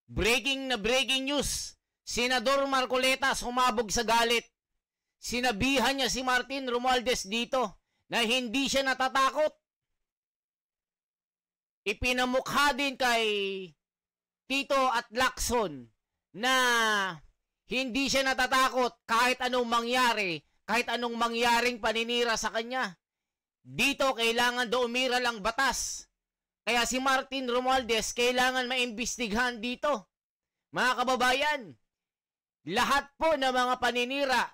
breaking news. Senador Marcoleta sumabog sa galit. Sinabihan niya si Martin Romualdez dito na hindi siya natatakot. Ipinamukha din kay Tito at Lacson na hindi siya natatakot kahit anong mangyari, kahit anong mangyaring paninira sa kanya. Dito kailangan daw umiral ang batas. Kaya si Martin Romualdez kailangan maimbestigahan dito. Mga kababayan, lahat po ng mga paninira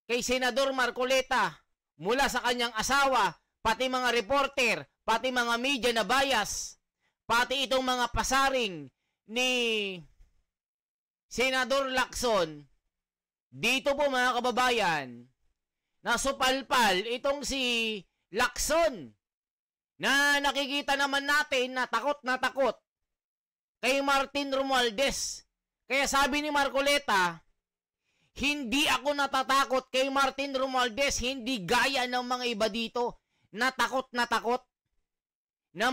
kay Senador Marcoleta mula sa kanyang asawa, pati mga reporter, pati mga media na bias, pati itong mga pasaring ni Senador Lacson, dito po mga kababayan, nasupalpal itong si Lacson na nakikita naman natin na takot kay Martin Romualdez. Kaya sabi ni Marcoleta, hindi ako natatakot kay Martin Romualdez, hindi gaya ng mga iba dito na takot na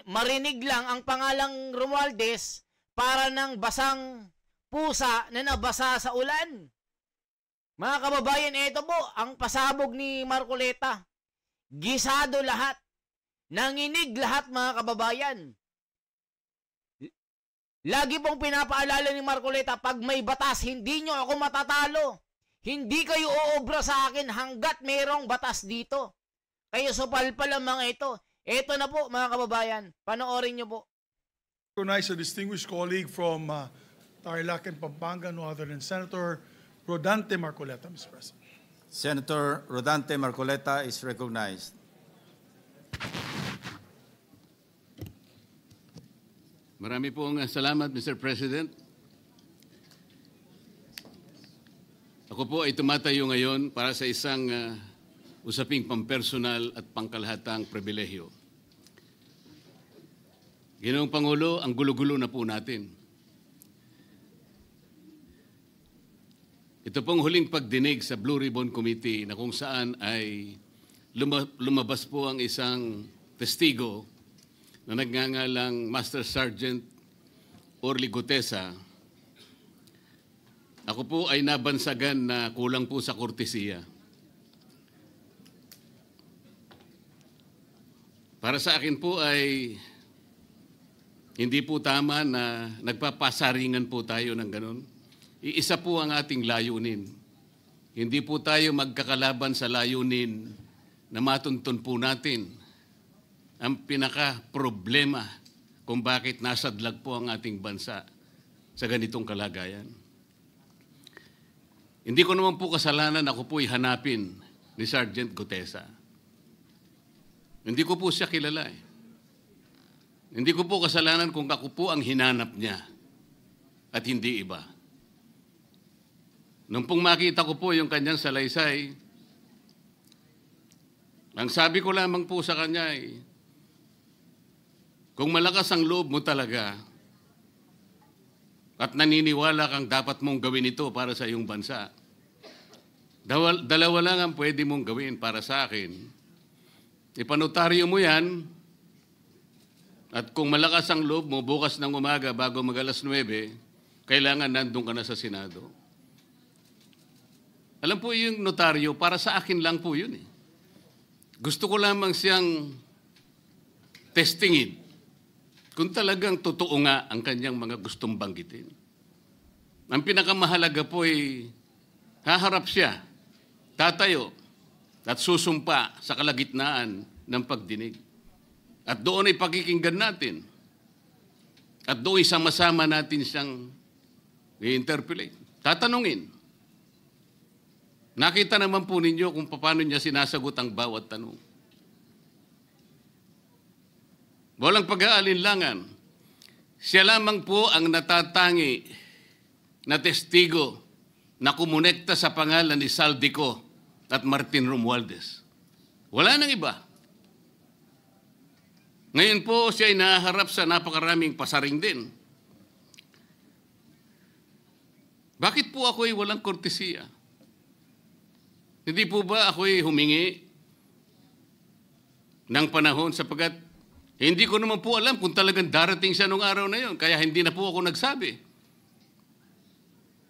marinig lang ang pangalang Romualdez para ng basang pusa na nabasa sa ulan. Mga kababayan, ito po ang pasabog ni Marcoleta. Gisado lahat. Nanginig lahat, mga kababayan. Lagi pong pinapaalala ni Marcoleta, pag may batas, hindi nyo ako matatalo. Hindi kayo uobra sa akin hanggat mayroong batas dito. Kayo supalpal ang mga ito. Ito na po, mga kababayan. Panoorin nyo po. Recognize a distinguished colleague from Tarlac and Pampanga, no other than Senator Rodante Marcoleta, Mr. President. Senator Rodante Marcoleta is recognized. Marami pong salamat, Mr. President. Ako po ay tumatayo ngayon para sa isang usaping pampersonal at pangkalahatang pribilehyo. Ginoong Pangulo, ang gulo-gulo na po natin. Ito pong huling pagdinig sa Blue Ribbon Committee na kung saan ay lumabas po ang isang testigo na nagngangalang Master Sergeant Orly Gutesa. Ako po ay nabansagan na kulang po sa kortesiya. Para sa akin po ay hindi po tama na nagpapasaringan po tayo ng ganun. Iisa po ang ating layunin. Hindi po tayo magkakalaban sa layunin na matuntun po natin ang pinaka-problema kung bakit nasadlag po ang ating bansa sa ganitong kalagayan. Hindi ko naman po kasalanan ako po'y hanapin ni Sergeant Gutesa. Hindi ko po siya kilala eh. Hindi ko po kasalanan kung ako po ang hinanap niya at hindi iba. Nung pong makita ko po yung kanyang salaysay, ang sabi ko lamang po sa kanya ay, kung malakas ang loob mo talaga at naniniwala kang dapat mong gawin ito para sa iyong bansa, dalawa lang ang pwede mong gawin para sa akin. Ipanotaryo mo yan at kung malakas ang loob mo, bukas ng umaga bago mag-alas 9, kailangan nandun ka na sa Senado. Alam po yung notaryo, para sa akin lang po yun eh. Gusto ko lamang siyang testingin kung talagang totoo nga ang kanyang mga gustong banggitin. Ang pinakamahalaga po ay haharap siya, tatayo, at susumpa sa kalagitnaan ng pagdinig. At doon ay pakikinggan natin. At doon ay sama-sama natin siyang i-interpolate. Tatanungin. Nakita naman po ninyo kung paano niya sinasagot ang bawat tanong. Walang pag-aalinlangan. Siya lamang po ang natatangi na testigo na kumonekta sa pangalan ni Saldico at Martin Romualdez. Wala nang iba. Ngayon po siya ay naharap sa napakaraming pasaring din. Bakit po ako'y walang kortesiya? Hindi po ba ako'y humingi ng panahon sapagkat Hindi ko naman po alam kung talagang darating siya nung araw na yon, kaya hindi na po ako nagsabi.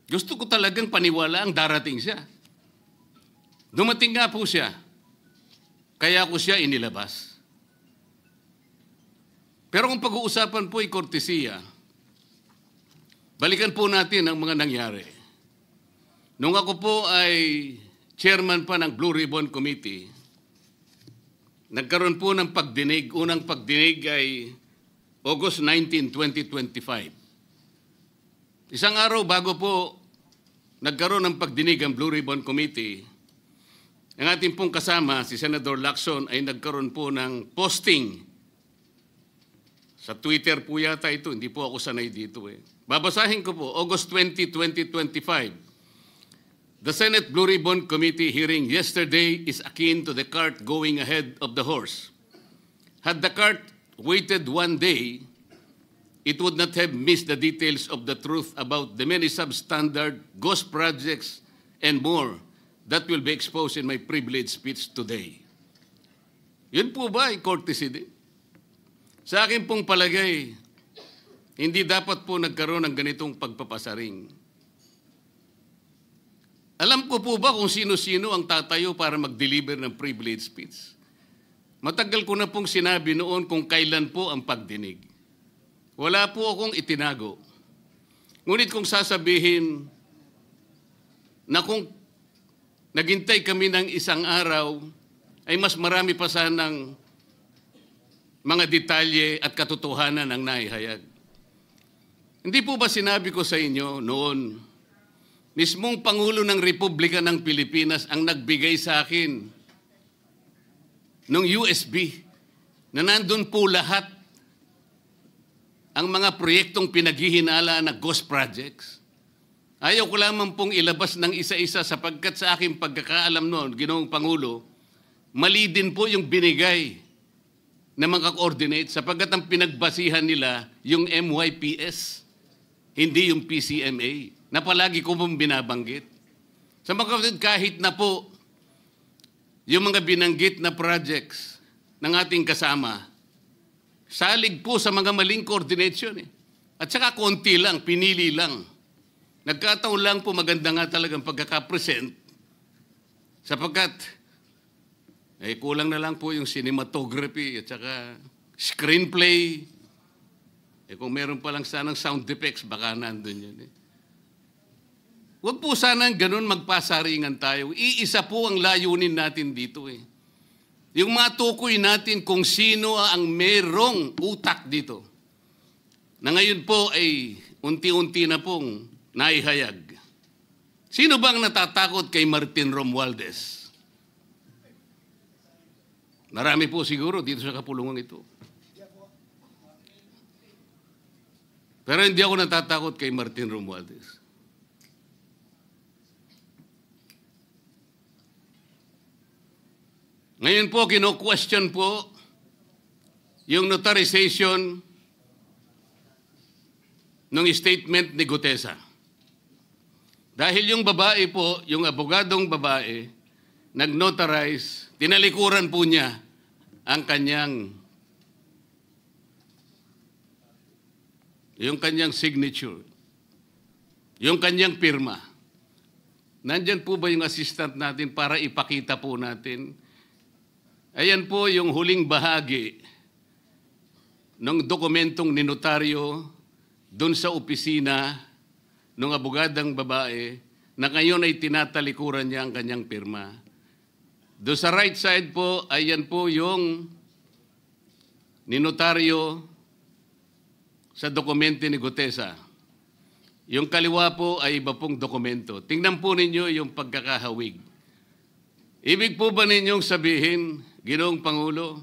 Gusto ko talagang paniwala ang darating siya. Dumating nga po siya, kaya ko siya inilabas. Pero kung pag-uusapan po ay kortesiya, balikan po natin ang mga nangyari. Nung ako po ay chairman pa ng Blue Ribbon Committee, nagkaroon po ng pagdinig. Unang pagdinig ay August 19, 2025. Isang araw bago po nagkaroon ng pagdinig ang Blue Ribbon Committee, ang ating pong kasama, si Senator Lacson, ay nagkaroon po ng posting. Sa Twitter po yata ito, hindi po ako sanay dito eh. Babasahin ko po, August 20, 2025. The Senate Blue Ribbon Committee hearing yesterday is akin to the cart going ahead of the horse. Had the cart waited one day, it would not have missed the details of the truth about the many substandard ghost projects and more that will be exposed in my privileged speech today. Yun po ba ay courtesy din? Sa akin pong palagay, hindi dapat po nagkaroon ng ganitong pagpapasaring. Alam ko po ba kung sino-sino ang tatayo para mag-deliver ng privileged speech? Matagal ko na pong sinabi noon kung kailan po ang pagdinig. Wala po akong itinago. Ngunit kung sasabihin na kung naghintay kami ng isang araw, ay mas marami pa sanang mga detalye at katotohanan ang naihayag. Hindi po ba sinabi ko sa inyo noon, mismong Pangulo ng Republika ng Pilipinas ang nagbigay sa akin ng USB na nandun po lahat ang mga proyektong pinaghihinala na ghost projects. Ayaw ko lamang pong ilabas ng isa-isa sapagkat sa aking pagkakaalam noon, Ginoong Pangulo, mali din po yung binigay na mga coordinate sapagkat ang pinagbasihan nila yung MYPS, hindi yung PCMA, na palagi ko pong binabanggit. Sa mga kapatid, kahit na po yung mga binanggit na projects ng ating kasama, salig po sa mga maling coordination eh. At saka konti lang, pinili lang. Nagkataon lang po maganda nga talagang pagkakapresent sapagkat kulang na lang po yung cinematography at saka screenplay. Kung meron pa lang sanang sound effects, baka nandun yun eh. Huwag po sanang ganun magpasaringan tayo. Iisa po ang layunin natin dito eh. Yung matukoy natin kung sino ang merong utak dito. Na ngayon po ay unti-unti na pong naihayag. Sino bang natatakot kay Martin Romualdez? Marami po siguro dito sa kapulungan ito. Pero hindi ako natatakot kay Martin Romualdez. Ngayon po, kino-question po yung notarization ng statement ni Gutesa. Dahil yung babae po, yung abogadong babae, nag-notarize, tinalikuran po niya ang kanyang signature, yung kanyang pirma. Nandyan po ba yung assistant natin para ipakita po natin? Ayan po yung huling bahagi ng dokumentong ninotaryo doon sa opisina ng abogadang babae na ngayon ay tinatalikuran niya ang kanyang pirma. Doon sa right side po, ayan po yung ninotaryo sa dokumento ni Gutesa. Yung kaliwa po ay iba pong dokumento. Tingnan po ninyo yung pagkakahawig. Ibig po ba ninyong sabihin, Ginoong Pangulo,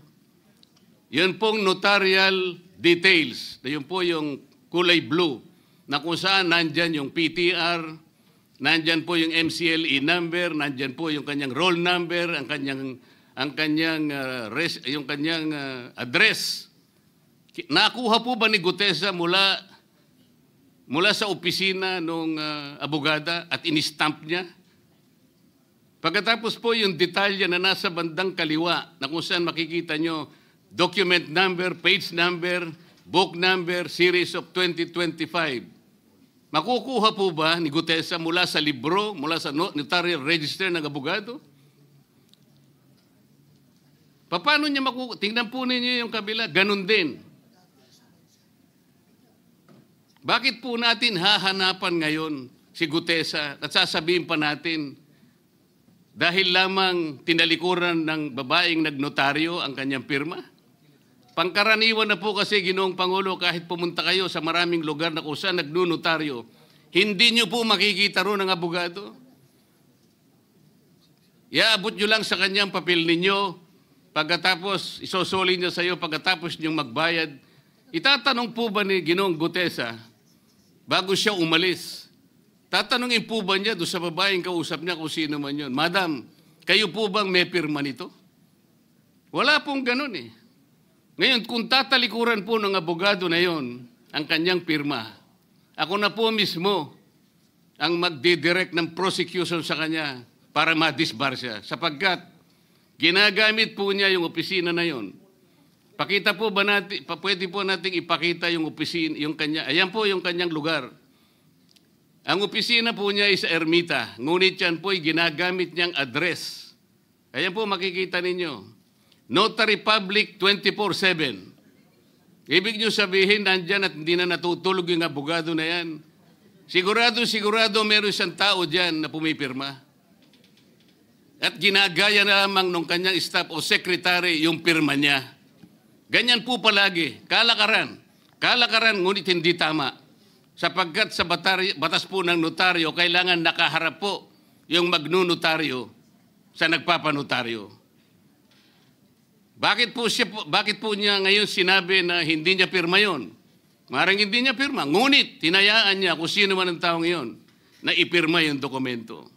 yun pong notarial details, na yun po yung kulay blue, na kung saan nandyan yung PTR, nandyan po yung MCLE number, nandyan po yung kanyang roll number, ang kanyang address. Nakuha po ba ni Gutesa mula sa opisina ng abogada at in-stamp niya? Pagkatapos po yung detalye na nasa bandang kaliwa, na kung saan makikita nyo document number, page number, book number, series of 2025. Makukuha po ba ni Gutesa mula sa libro, mula sa notarial register ng abogado? Paano niya makukuha? Tingnan po ninyo yung kabila, ganun din. Bakit po natin hahanapan ngayon si Gutesa at sasabihin pa natin dahil lamang tinalikuran ng babaeng nagnotaryo ang kanyang pirma? Pangkaraniwan na po kasi, Ginoong Pangulo, kahit pumunta kayo sa maraming lugar na kung saan nagnunotaryo, hindi nyo po makikita roon ang abogado. Iaabot nyo lang sa kanyang papel ninyo, pagkatapos isosoli niya sa iyo, pagkatapos nyong magbayad. Itatanong po ba ni Ginoong Gutesa, bago siya umalis, tatanungin po ba niya doon sa babaeng kausap niya kung sino man yun, Madam, kayo po bang may pirma nito? Wala pong ganun eh. Ngayon, kung tatalikuran po ng abogado na yon ang kanyang pirma, ako na po mismo ang magdidirect ng prosecution sa kanya para ma-disbar siya. Sapagkat ginagamit po niya yung opisina na yon. Pakita po ba natin, pwede po nating ipakita yung opisina, yung kanya, ayan po yung kanyang lugar. Ang opisina po niya ay sa Ermita, ngunit yan po ay ginagamit niyang address. Ayan po makikita ninyo. Notary Public 24/7. Ibig nyo sabihin, nandyan at hindi na natutulog yung abogado na yan. Sigurado meron isang tao dyan na pumipirma. At ginagaya na lamang ng kanyang staff o secretary yung pirma niya. Ganyan po palagi. Kalakaran. Kalakaran, ngunit hindi tama. Sapagkat sa batas po ng notaryo, kailangan nakaharap po yung magnunotaryo sa nagpapanotaryo. Bakit po niya ngayon sinabi na hindi niya pirma yon? Maring hindi niya pirma. Ngunit, tinayaan niya kung sino man ang taong yon na ipirma yung dokumento.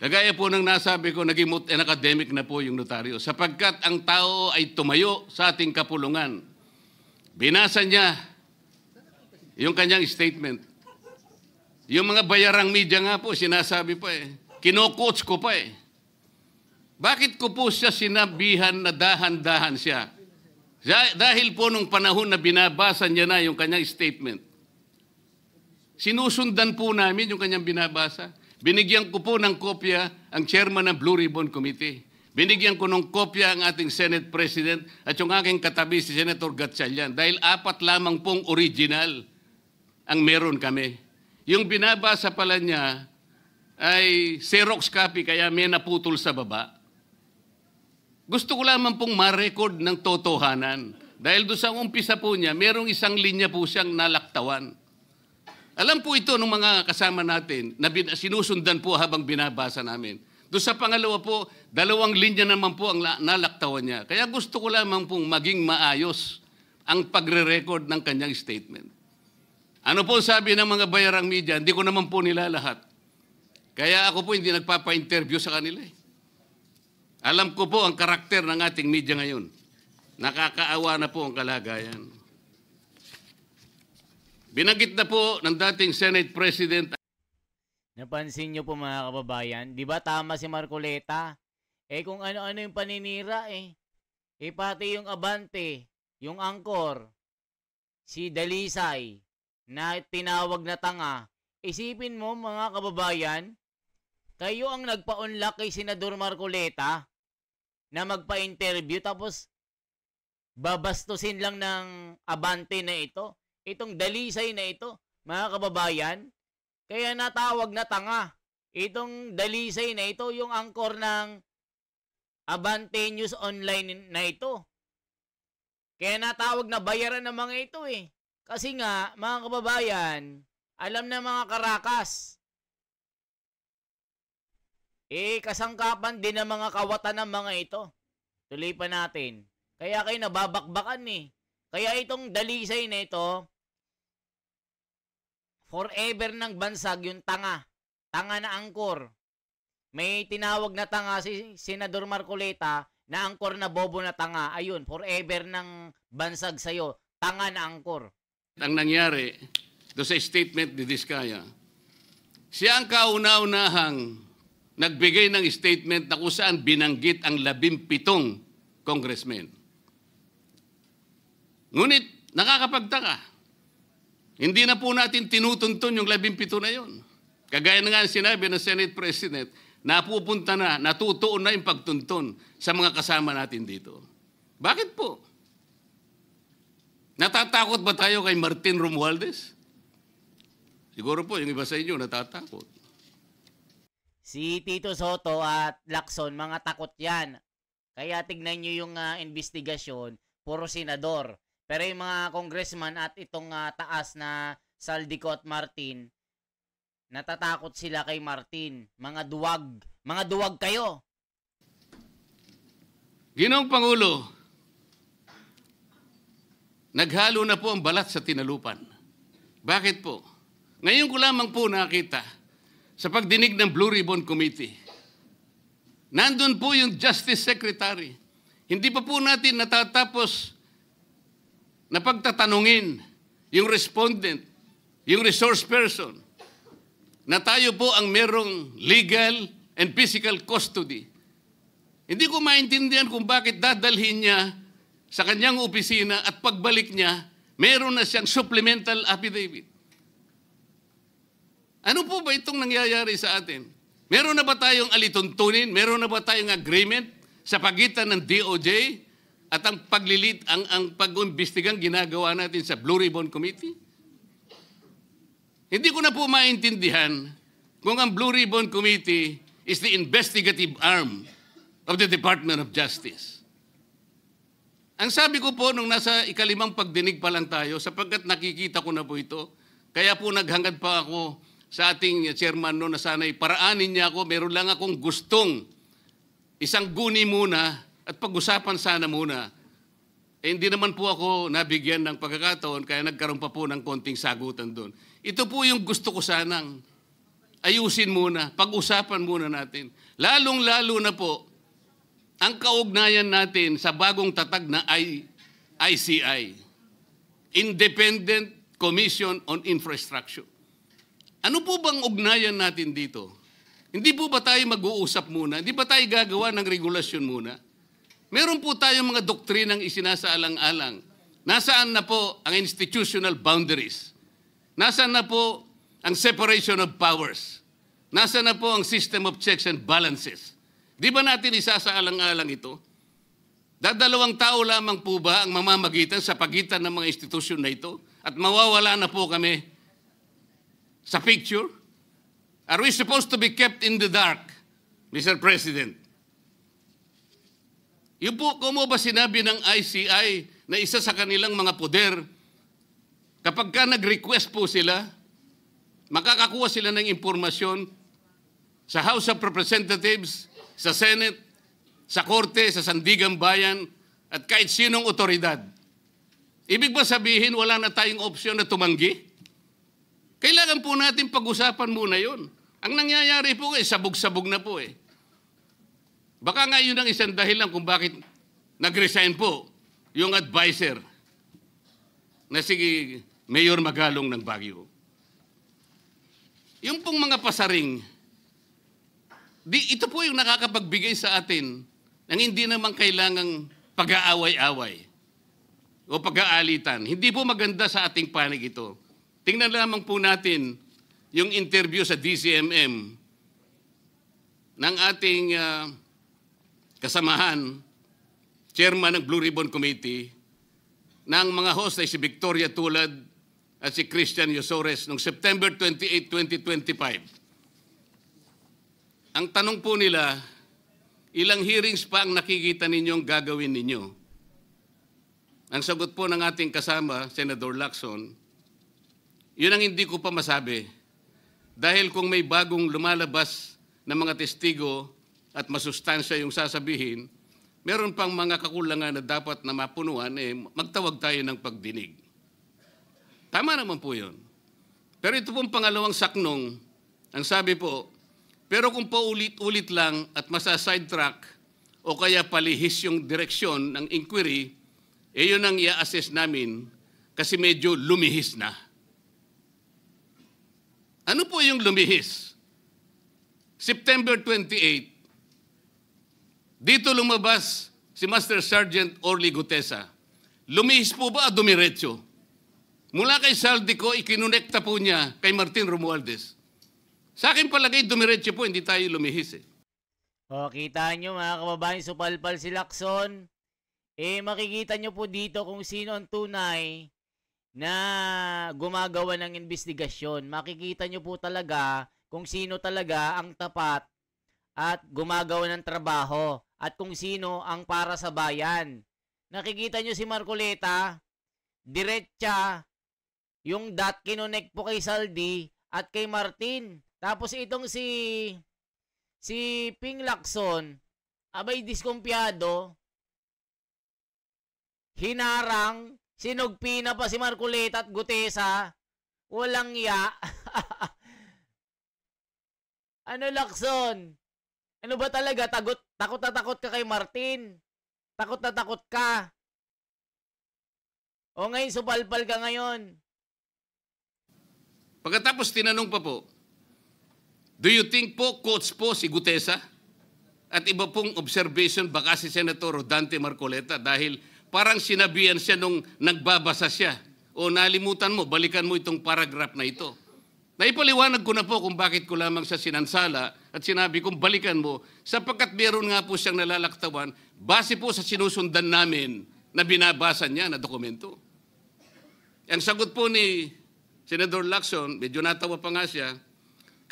Kagaya po ng nasabi ko, naging academic na po yung notaryo. Sapagkat ang tao ay tumayo sa ating kapulungan. Binasa niya yung kanyang statement. Yung mga bayarang media nga po, sinasabi pa eh. Kino-quotes ko pa eh. Bakit ko po siya sinabihan na dahan-dahan siya? Dahil po nung panahon na binabasa niya na yung kanyang statement, sinusundan po namin yung kanyang binabasa. Binigyan ko po ng kopya ang chairman ng Blue Ribbon Committee. Binigyan ko ng kopya ang ating Senate President at yung aking katabi si Senator Gatchalian dahil 4 lamang pong original ang meron kami. Yung binabasa pala niya ay Xerox copy kaya may naputol sa baba. Gusto ko lamang pong ma-record ng totohanan. Dahil doon sa umpisa po niya, merong isang linya po siyang nalaktawan. Alam po ito ng mga kasama natin na sinusundan po habang binabasa namin. Doon sa pangalawa po, 2 linya naman po ang nalaktawan niya. Kaya gusto ko lamang pong maging maayos ang pagre-record ng kanyang statement. Ano po sabi ng mga bayarang media? Hindi ko naman po nila lahat. Kaya ako po hindi nagpapa-interview sa kanila eh. Alam ko po ang karakter ng ating media ngayon. Nakakaawa na po ang kalagayan. Binanggit na po ng dating Senate President. Napansin nyo po mga kababayan, di ba tama si Marcoleta? Kung ano-ano yung paninira pati yung Abante, yung Angkor, si Dalisay, na tinawag na tanga. Isipin mo mga kababayan, kayo ang nagpa-unlock kay Senador Marcoleta na magpa-interview tapos babastusin lang ng Abante na ito. Itong Dalisay na ito, mga kababayan, kaya natawag na tanga. Itong Dalisay na ito, yung angkor ng Abante News Online na ito. Kaya natawag na bayaran ng mga ito Kasi nga, mga kababayan, alam na mga karakas. Kasangkapan din ng mga kawatan ng mga ito. Tuloy pa natin. Kaya kayo nababakbakan Kaya itong Dalisay na ito, forever ng bansag yung tanga. Tanga na angkor. May tinawag na tanga si Senador Marcoleta na angkor na bobo na tanga. Ayun, forever ng bansag sa'yo. Tanga na angkor. Ang nangyari do sa statement ni Diskaya, siya ang kauna-unahang nagbigay ng statement na kung saan binanggit ang 17 congressmen. Ngunit nakakapagtaka, hindi na po natin tinutuntun yung 17 na yon. Kagaya na nga sinabi ng Senate President, napupunta na, natutuon na yung pagtuntun sa mga kasama natin dito. Bakit po? Natatakot ba tayo kay Martin Romualdez? Siguro po, yung iba sa inyo natatakot. Si Tito Soto at Lacson, mga takot yan. Kaya tignan nyo yung investigasyon, puro senador. Pero yung mga congressman at itong taas na Saldico at Martin, natatakot sila kay Martin. Mga duwag kayo. Ginoong Pangulo, naghalo na po ang balat sa tinalupan. Bakit po? Ngayon ko lamang po nakita sa pagdinig ng Blue Ribbon Committee. Nandun po yung Justice Secretary. Hindi pa po natin natatapos na pagtatanungin yung respondent, yung resource person, na tayo po ang merong legal and physical custody. Hindi ko maintindihan kung bakit dadalhin niya sa kanyang opisina at pagbalik niya, meron na siyang supplemental affidavit. Ano po ba itong nangyayari sa atin? Meron na ba tayong alituntunin? Meron na ba tayong agreement sa pagitan ng DOJ at ang pag-imbestigang ginagawa natin sa Blue Ribbon Committee? Hindi ko na po maintindihan kung ang Blue Ribbon Committee is the investigative arm of the Department of Justice. Ang sabi ko po nung nasa ikalimang pagdinig pa lang tayo, sapagkat nakikita ko na po ito, kaya po naghangad pa ako sa ating chairman no, na sana'y paraanin niya ako, meron lang akong gustong isang guni muna at pag-usapan sana muna. Hindi naman po ako nabigyan ng pagkakataon, kaya nagkaroon pa po ng konting sagutan doon. Ito po yung gusto ko sanang ayusin muna, pag-usapan muna natin. Lalong-lalo na po, ang kaugnayan natin sa bagong tatag na ICI, Independent Commission on Infrastructure. Ano po bang ugnayan natin dito? Hindi po ba tayo mag-uusap muna? Hindi ba tayo gagawa ng regulasyon muna? Meron po tayong mga doktrinang isinasaalang-alang. Nasaan na po ang institutional boundaries? Nasaan na po ang separation of powers? Nasaan na po ang system of checks and balances? Di ba natin isasaalang-alang ito? Dadalawang tao lamang po ba ang mamamagitan sa pagitan ng mga institusyon na ito? At mawawala na po kami sa picture? Are we supposed to be kept in the dark, Mr. President? Yung po, kung mo ba sinabi ng ICI na isa sa kanilang mga poder, kapag ka nag-request po sila, makakakuha sila ng impormasyon sa House of Representatives, sa Senate, sa Korte, sa Sandigang Bayan, at kahit sinong otoridad. Ibig ba sabihin wala na tayong opsyon na tumanggi? Kailangan po natin pag-usapan muna yun. Ang nangyayari po sabog-sabog na po eh. Baka nga yun ang isang dahilan kung bakit nag-resign po yung advisor na si Mayor Magalong ng Baguio. Yung pong mga pasaring, ito po yung nakakapagbigay sa atin ng hindi naman kailangang pag-aaway-away o pag-aalitan. Hindi po maganda sa ating panig ito. Tingnan lamang po natin yung interview sa DCMM ng ating kasamahan, chairman ng Blue Ribbon Committee, ng mga host ay si Victoria Tulad at si Christian Yosores noong September 28, 2025. Ang tanong po nila, ilang hearings pa ang nakikita ninyong gagawin ninyo? Ang sagot po ng ating kasama, Senator Lacson, yun ang hindi ko pa masabi. Dahil kung may bagong lumalabas na mga testigo at masustansya yung sasabihin, meron pang mga kakulangan na dapat na mapunuan, magtawag tayo ng pagdinig. Tama naman po yun. Pero ito pong pangalawang saknong, ang sabi po, pero kung paulit-ulit lang at masa-sidetrack o kaya palihis yung direksyon ng inquiry, yun ang i-assess namin kasi medyo lumihis na. Ano po yung lumihis? September 28, dito lumabas si Master Sergeant Orly Gutesa, lumihis po ba o dumiretso? Mula kay Saldico, ikinonekta po niya kay Martin Romualdez. Sa akin palagay, dumiretso po, hindi tayo lumihis eh. O, kita nyo mga kababayan, supalpal si Lacson. Makikita nyo po dito kung sino ang tunay na gumagawa ng investigasyon. Makikita nyo po talaga kung sino talaga ang tapat at gumagawa ng trabaho at kung sino ang para sa bayan. Nakikita nyo si Marcoleta, diretsa, yung kinonek po kay Saldi at kay Martin. Tapos itong si Ping Lacson, abay diskumpiyado, hinarang, sinugpi na pa si Marcoleta at Gutesa, walang ya. Ano Lacson? Ano ba talaga? Takot na takot ka kay Martin? Takot na takot ka? O ngayon, supalpal ka ngayon? Pagkatapos tinanong pa po, do you think po, coach po si Gutesa? At iba pong observation baka si Senator Rodante Marcoleta dahil parang sinabihan siya nung nagbabasa siya. O nalimutan mo, balikan mo itong paragraph na ito. Naipaliwanag ko na po kung bakit ko lamang siya sinansala at sinabi kong balikan mo sapagkat meron nga po siyang nalalaktawan base po sa sinusundan namin na binabasa niya na dokumento. Ang sagot po ni Senador Lacson, medyo natawa pa nga siya,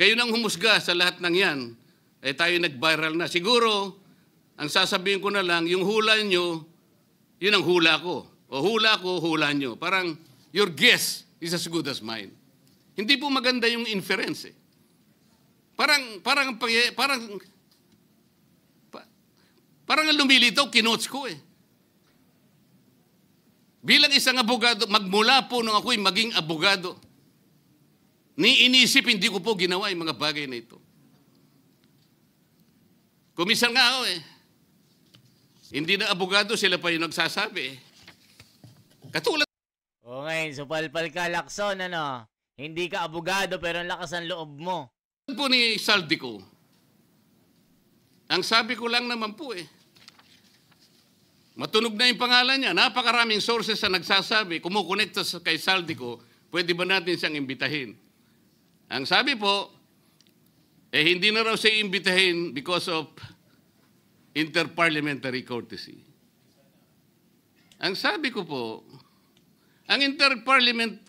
kayo nang humusga sa lahat ng yan, tayo nag-viral na. Siguro, ang sasabihin ko na lang, yung hula nyo, yun ang hula ko. O hula ko, hula nyo. Parang, your guess is as good as mine. Hindi po maganda yung inference eh. Parang lumilitaw, kinots ko eh. Bilang isang abogado, magmula po nung ako'y maging abogado, inisip, hindi ko po ginawa yung mga bagay na ito. Kumisan nga ako eh. Hindi na abogado, sila pa yung nagsasabi eh. Katulad. O ngayon, supalpal ka Lacson, ano? Hindi ka abogado pero ang lakas ang loob mo. Po ni Saldico, ang sabi ko lang naman po eh, matunog na yung pangalan niya. Napakaraming sources na nagsasabi, kumukonekta kay Saldico, pwede ba natin siyang imbitahin? Ang sabi po, hindi na raw siya imbitahin because of interparliamentary courtesy. Ang sabi ko po, ang interparliamentary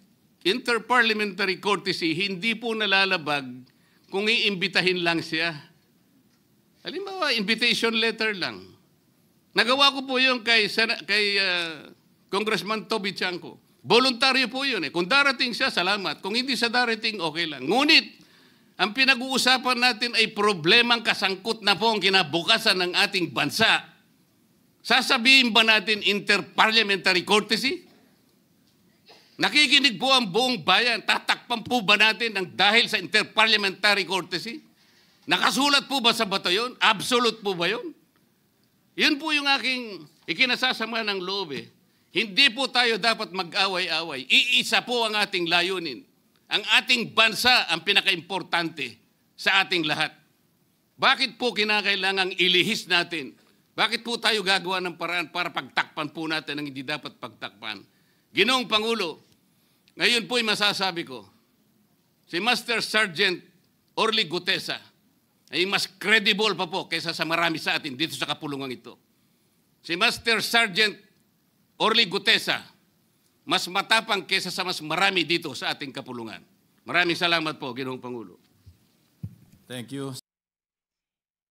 courtesy hindi po nalalabag kung iimbitahin lang siya. Halimbawa, invitation letter lang. Nagawa ko po yun kay Congressman Toby Chanco. Voluntaryo po yun eh. Kung darating siya, salamat. Kung hindi siya darating, okay lang. Ngunit, ang pinag-uusapan natin ay problemang kasangkot na po ang kinabukasan ng ating bansa. Sasabihin ba natin interparliamentary courtesy? Nakikinig po ang buong bayan. Tatakpan po ba natin ng dahil sa interparliamentary courtesy? Nakasulat po ba sa bato yun? Absolute po ba yun? Yun po yung aking ikinasasama ng loob eh. Hindi po tayo dapat mag-away-away. Iisa po ang ating layunin. Ang ating bansa ang pinaka-importante sa ating lahat. Bakit po kinakailangang ilihis natin? Bakit po tayo gagawa ng paraan para pagtakpan po natin ang hindi dapat pagtakpan? Ginoong Pangulo, ngayon po'y masasabi ko, si Master Sergeant Orly Gutesa ay mas credible pa po kaysa sa marami sa atin dito sa kapulungan ito. Si Master Sergeant Orly Gutesa, mas matapang kaysa sa mas marami dito sa ating kapulungan. Maraming salamat po, Ginoong Pangulo. Thank you.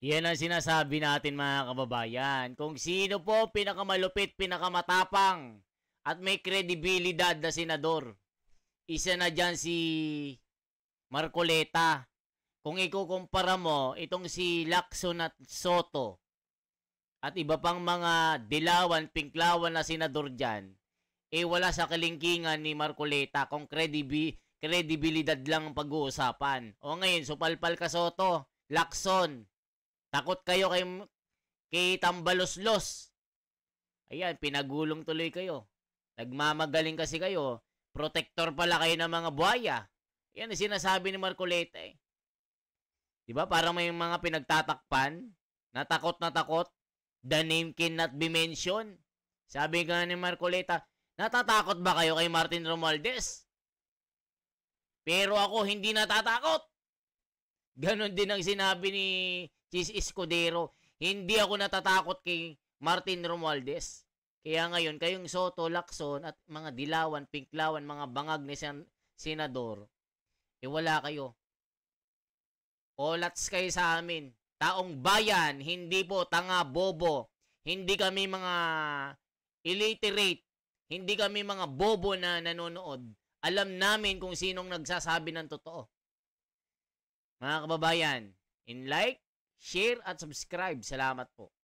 Yan ang sinasabi natin mga kababayan. Kung sino po pinakamalupit, pinakamatapang at may kredibilidad na senador. Isa na dyan si Marcoleta. Kung ikukumpara mo, itong si Lacson at Soto at iba pang mga dilawan, pinklawan na senador dyan, wala sa kalingkingan ni Marcoleta kung kredibilidad lang ang pag-uusapan. O ngayon, supalpal ka Soto, Lacson, takot kayo kay Tambaloslos. Ayan, pinagulong tuloy kayo. Nagmamagaling kasi kayo. Protector pala kayo ng mga buhaya. Yan ang sinasabi ni Marcoleta eh. Diba? Parang may mga pinagtatakpan na takot The name cannot be mentioned. Sabi nga ni Marcoleta, natatakot ba kayo kay Martin Romualdez? Pero ako hindi natatakot. Ganon din ang sinabi ni Chis Escudero. Hindi ako natatakot kay Martin Romualdez. Kaya ngayon, kayong Soto, Lacson at mga Dilawan, Pinklawan, mga bangag ni Senador, wala kayo. Olats kayo sa amin. Taong bayan, hindi po tanga bobo. Hindi kami mga illiterate. Hindi kami mga bobo na nanonood. Alam namin kung sinong nagsasabi ng totoo. Mga kababayan, like, share at subscribe. Salamat po.